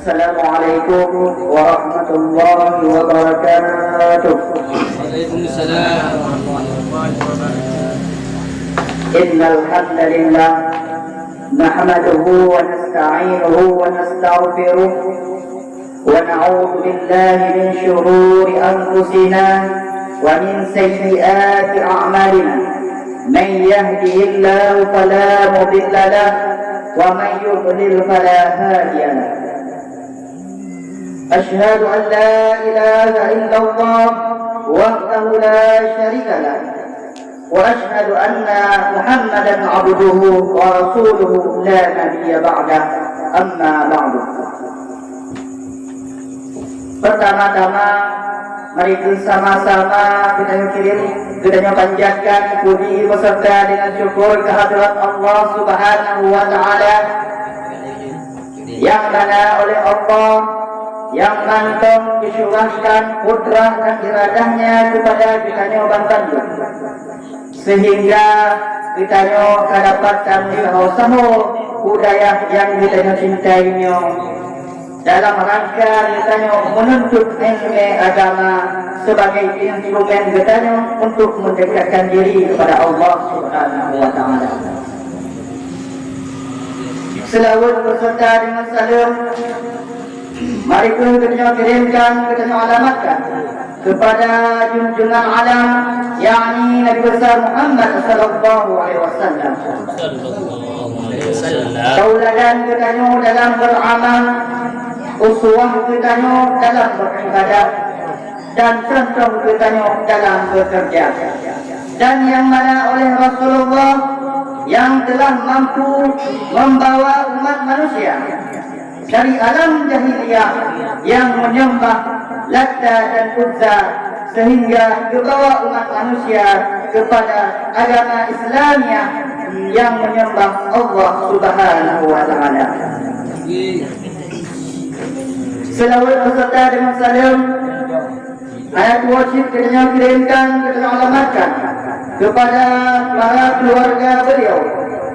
Assalamualaikum warahmatullahi wabarakatuh. Waalaikumsalam warahmatullahi wabarakatuh. Innal hamdalillah nahmaduhu wa nasta'inuhu wa nastaghfiruh wa na'udzu billahi min shururi anfusina wa min sayyiati a'malina. Man yahdihillahu fala mudilla lahu wa man yudlil fala hadiya lahu. Asyhadu an la ilaha illallah wahdahu la syarika lahu wa asyhadu anna Muhammadan abduhu wa rasuluhu la nabiyya ba'dah. Amma ba'du. Pertama-tama mari bersama-sama kita kirim, kita panjatkan puji beserta dengan syukur kehadirat Allah Subhanahu wa taala yang mana oleh Allah yang mantap disyurahkan kudrah dan iradahnya kepada kita bantan sehingga kita mendapatkan usaha budaya yang kita cintainya dalam rangka kita menuntut ilmu agama sebagai instrumen kita untuk mendekatkan diri kepada Allah Subhanahu wa taala. Selawat beserta dengan salam mari kita kirimkan, kita alamatkan kepada junjungan alam yakni Nabi besar Muhammad sallallahu alaihi wasallam. Tauladan kita dalam beramal, uswah kita dalam beribadah, dan contoh kita dalam bekerja. Dan yang mana oleh Rasulullah yang telah mampu membawa umat manusia dari alam jahiliyah yang menyembah Latta dan Uzza sehingga membawa umat manusia kepada agama Islamiyah yang menyembah Allah Subhanahu wa taala. Selawat beserta dengan salam ayat wajib kita kirimkan, kita alamatkan kepada para keluarga beliau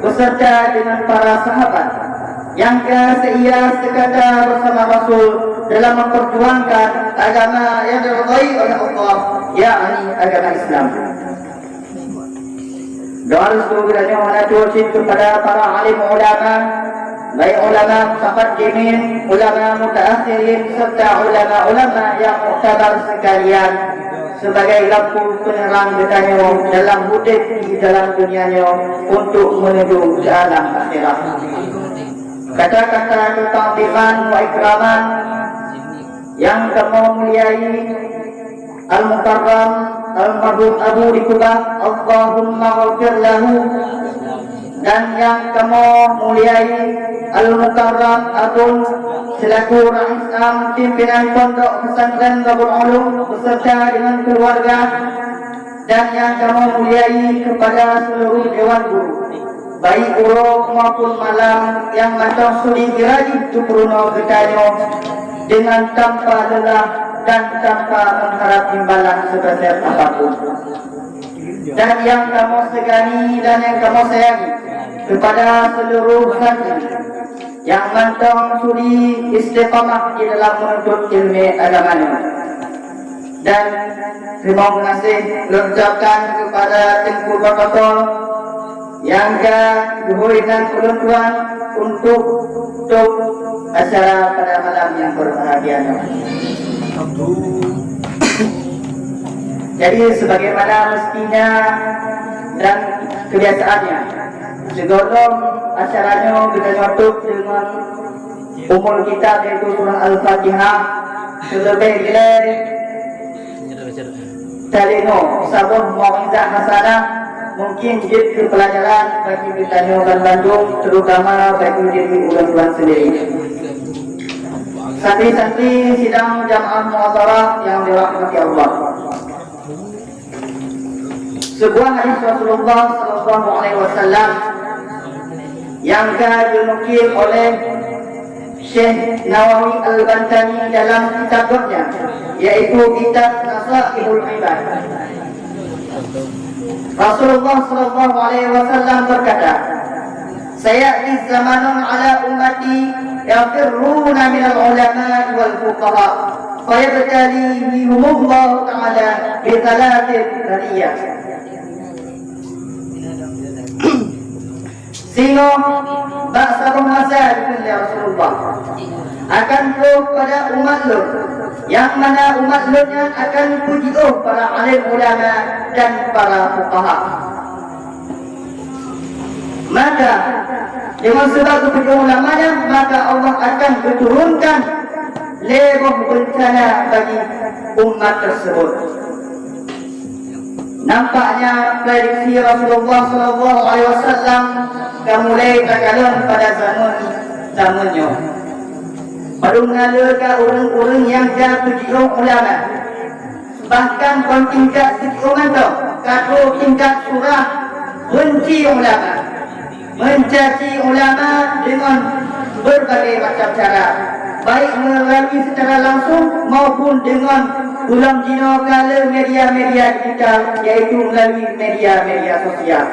beserta dengan para sahabat yang seia sekata bersama Rasul dalam memperjuangkan agama yang diridhai oleh Allah, yakni agama Islam. Doa restu kiranya wajib kepada para alim ulama, baik ulama mutaqaddimin, ulama mutaakhirin serta ulama-ulama yang muktabar sekalian sebagai lampu penerang kita dalam hidup di dalam dunia untuk menuju ke alam akhirat. Kata-kata ketakdiran wa ikraman yang kamu muliai Al-Mukarram Al-Marhum Abu Rikubah, Allahumma ghafir lahu, dan yang kamu muliai Al-Mukarram Agung selaku Rais Am Pimpinan Pondok Pesantren Darul Ulum beserta dengan keluarga, dan yang kamu muliai kepada seluruh Dewan Guru baik uruk maupun malam yang matang sudi diraih Tukuruno Gedanyo dengan tanpa lelah dan tanpa mengharap imbalan sebesar apapun. Dan yang kamu segani dan yang kamu sayangi kepada seluruh santri yang matang sudi istiqamah di dalam menuntut ilmu agamanya. Dan terima kasih ucapkan kepada Tengku Protokol yang diberikan peruntukan untuk acara pada malam yang berbahagia. Jadi sebagaimana mestinya dan kebiasaannya, sebelum acaranya kita tutup dengan umul kitab yaitu surah Al-Fatihah terlebih dahulu talino sabun mau'izah hasanah mungkin jadi pelajaran bagi kita Nyoban Bandung, terutama bagi diri ulang-ulang sendiri. Santri-santri sidang jamaah muazzarah yang dirahmati Allah. Sebuah hadis Rasulullah sallallahu alaihi wasallam yang dinukil oleh Syekh Nawawi Al-Bantani dalam kitabnya, yaitu kitab Nasaihul Ibad. Rasulullah sallallahu alaihi wasallam berkata, "Sayati zamanun ala ummati yafirruna minal ulama wal fuqaha fayabtalihumullahu ta'ala bi thalathin bariyah. Sehingga ba'sahum masalikun ya Rasulullah akan turun pada umat Lut, yang mana umat Lutnya akan pujiuh para alim ulama dan para fuqaha. Maka dengan sebab pujiuh ulamanya, maka Allah akan berturunkan lebah bencana bagi umat tersebut. Nampaknya prediksi Rasulullah SAW mulai terkalon pada zamannya. Baru mengalirkan orang-orang yang dah pujiuh ulama. Bahkan kon tingkat sekian tu, kata tingkat surah benci ulama, mencaci ulama dengan berbagai macam cara, baik melalui secara langsung maupun dengan ulang jino kala media-media digital, iaitu melalui media-media sosial.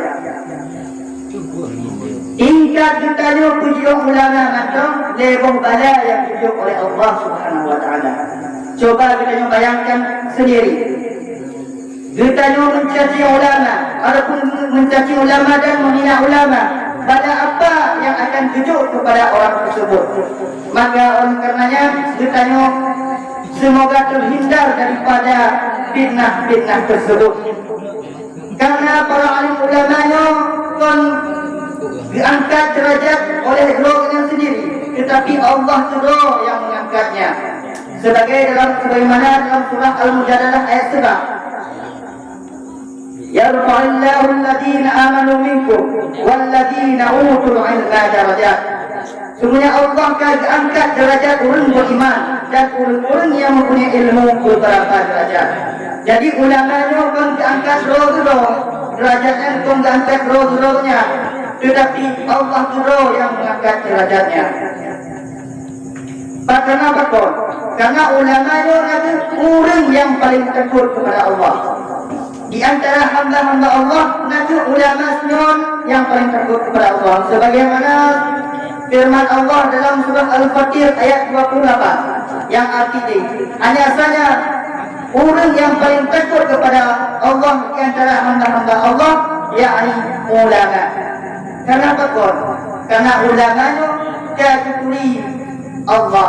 Ingkat ditanya pujian ulama atau lebih bala yang dipuji oleh Allah Subhanahu Wa Taala. Coba kita bayangkan sendiri. Kita mencaci ulama, ataupun mencaci ulama dan menghina ulama, pada apa yang akan tujuh kepada orang tersebut? Maka oleh karenanya kita semoga terhindar daripada fitnah-fitnah tersebut. Karena para alim ulamanya kon diangkat derajat oleh rohnya sendiri, tetapi Allah roh yang mengangkatnya. Sebagaimana dalam surah Al-Mujadalah ayat 7. Yarfa'illahu alladhina amanu minkum walladhina utul ilma darajat. Sungguhnya Allah akan angkat derajat orang beriman dan orang yang mempunyai ilmu beberapa derajat. Jadi ulamanya akan diangkat roh-roh, derajatnya akan diangkat roh-rohnya, tetapi Allah roh yang mengangkat derajatnya. Kenapa kau? Karena ulamanya adalah orang yang paling takut kepada Allah. Di antara hamba-hamba Allah, nanti ulama sunyon yang paling takut kepada Allah. Sebagaimana firman Allah dalam surah Al-Fatir ayat 28 yang artinya hanya saja orang yang paling takut kepada Allah di antara hamba-hamba Allah, yakni ulama. Kenapa kau? Karena ulamanya kagumi Allah,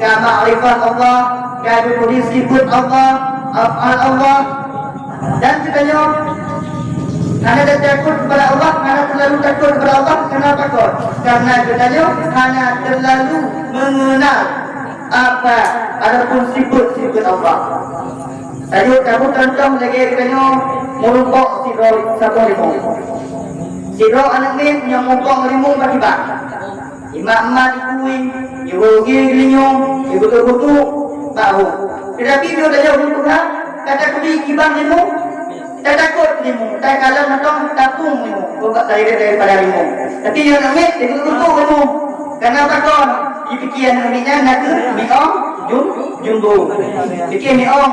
kema'rifat Allah, kagumi sifat Allah, af'al Allah. Dan katanya anda takut kepada Allah, anda terlalu takut kepada Allah. Kenapa kau? Karena katanya hanya terlalu mengenal apa ataupun sifat-sifat Allah. Tadi kamu contoh lagi katanya merumpok siro limau. Siro anak ni yang merumpok limau bagi bak. Imam-imam dikui, ibu gilinyong, ibu terbutu tahu. Tetapi dia dah jauh untuk kata kuli kibang limau. Tak takut limau, tak kalah macam tapung limau. Bukan daripada limau. Tapi yang nak dia terbutu limau. Kenapa kau? Dipikiran namanya nak mi'ong jumbo. Fikir mi'ong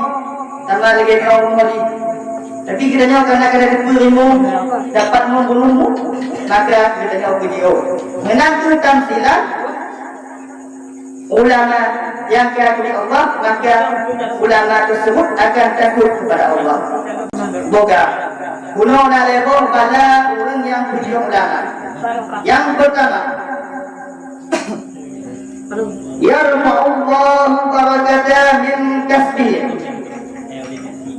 tambah lagi mi'ong mali. Tapi kita nyawa kerana kena limau dapat membunuhmu, maka kita nyawa video. Menantu tamsilan ulama yang kagumi Allah, maka ulama tersebut akan takut kepada Allah. Boga kuno nalebo pada orang yang puji ulama. Yang pertama, yarfa'ullahu barakatah min kasbih.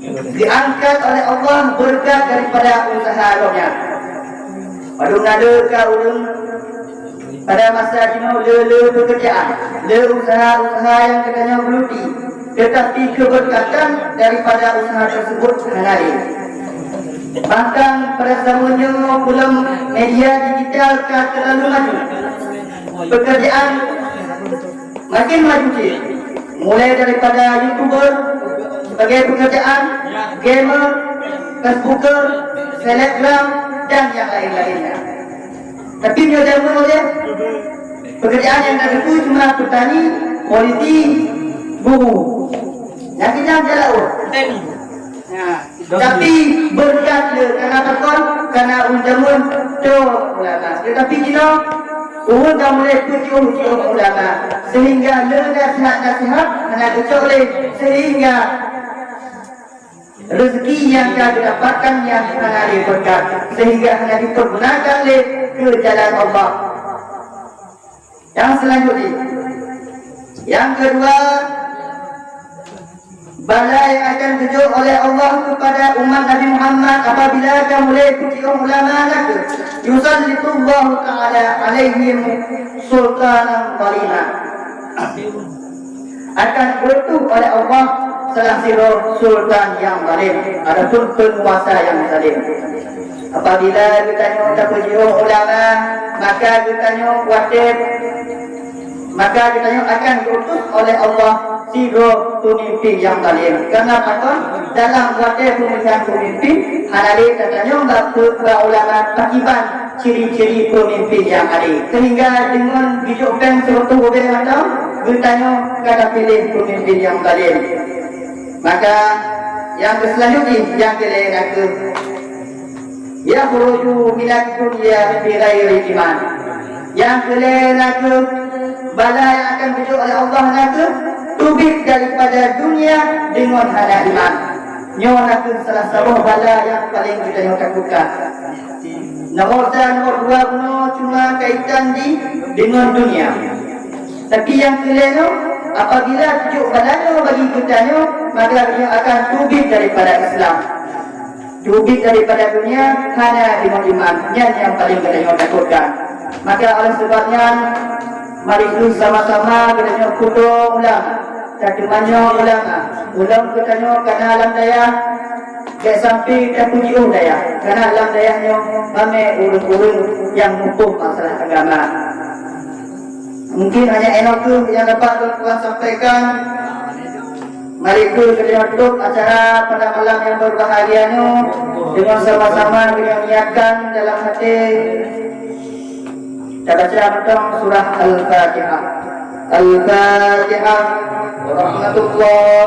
Diangkat oleh Allah berkat daripada usaha-nya. Padung ada kaum pada masa kini le pekerjaan, le usaha-usaha yang katanya berluti, tetapi keberkatan daripada usaha tersebut halal. Bahkan pada zamannya belum media digital terlalu maju, pekerjaan makin maju, mulai daripada YouTuber sebagai pekerjaan, gamer, Facebooker, selebgram dan yang lain-lainnya. Tapi dia jangan boleh pekerjaan yang ada itu cuma petani, polisi, guru. Yang kita jalan. Tapi berkat dia karena takon, karena unjamun tu ulama. Tetapi kita Urut dah mulai tujuh ulama sehingga nasihat-nasihat nak kecoleh sehingga rezeki yang kau dapatkan yang hanya berkat sehingga hanya dipergunakan ke jalan Allah. Yang selanjutnya, yang kedua, bala yang akan tujuh oleh Allah kepada umat Nabi Muhammad apabila kamu mulai ikuti ulama nak yusallitullahu ta'ala alaihim sultanan zalima, akan bertuh oleh Allah salah siro sultan yang zalim, adapun penguasa yang zalim. Apabila kita nak puji ulama, maka kita nak wajib, maka kita akan diutus oleh Allah siro pemimpin yang zalim. Kenapa? Dalam wajib pemilihan pemimpin ada katanya ulama pakiban ciri-ciri pemimpin yang ada, sehingga dengan hidupkan suatu hubungan atau bertanya kata pilih pemimpin yang zalim. Maka yang selanjutnya yang kalian aku ya khuruju minat dunia bi ghairi iman, yang kalian aku bala yang akan tujuh oleh Allah aku tubik daripada dunia dengan hana iman. Nyawa aku salah satu bala yang paling kita takutkan. Nomor dua cuma kaitan dengan dunia. Tapi yang kelima, apabila tujuh balanya bagi kita, maka dia akan tubik daripada Islam, tubik daripada dunia hanya dengan iman. Yang paling kita takutkan. Maka oleh sebabnya, mari kita sama-sama kita kudo ulama, cakapnya ulama kita karena alam daya. Kaya sampai dia puji daya, karena alam dayanya mame urun-urun yang mumpung masalah agama. Mungkin hanya enak tu yang dapat Tuhan sampaikan. Mari kita tutup acara pada malam yang berbahagianya dengan sama-sama kita niatkan dalam hati kita baca tentang surah Al-Fatihah. Al-Fatihah. Rahmatullah.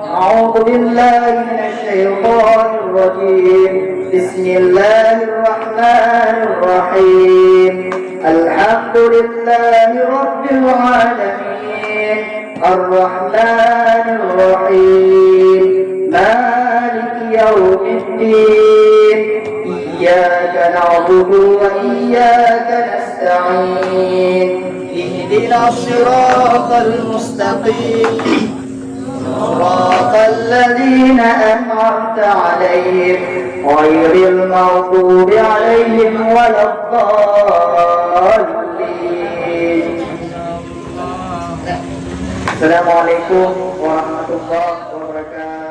A'udzu billahi minasy syaithanir rajim. Bismillahirrahmanirrahim. Alhamdulillahi rabbil alamin. Ar-Rahmanir Rahim. Maliki yaumiddin. Iyyaka na'budu wa iyyaka nasta'in. Ihdinas siratal mustaqim. صراط الذين أنعمت عليهم غير المغضوب عليهم ولا الضالين. السلام عليكم ورحمة الله وبركاته.